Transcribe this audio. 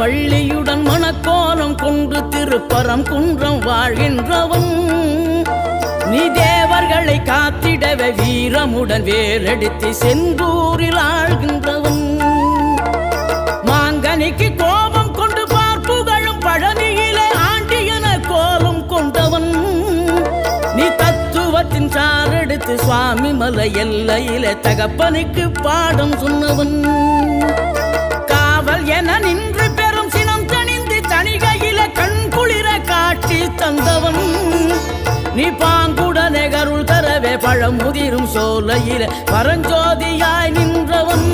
வள்ளியுடன் மணக்கோலம் கொண்டு திருப்பரம் குன்றம் வாழ்கின்றவன் நீ தேவர்களை காத்திடவே வீரமுடன் வேலெடுத்து செந்தூரில் ஆழ்கின்றவன் மாங்கனிக்கு கோபம் கொண்டு பார்ப்புகழும் பழனியிலே ஆண்டியன கோலம் கொண்டவன் நீ தத்துவத்தின் சாரெடுத்து சுவாமி மலை எல்லையிலே தகப்பனுக்கு பாடம் சொன்னவன் காவல் என நின்று பெரும் சினம் தணிந்து தணிகையில கண் குளிர காட்சி தந்தவன் நீ பாங்குடனே கருள் தரவே பழமுதிரும் சோலையில பரஞ்சோதியாய் நின்றவன்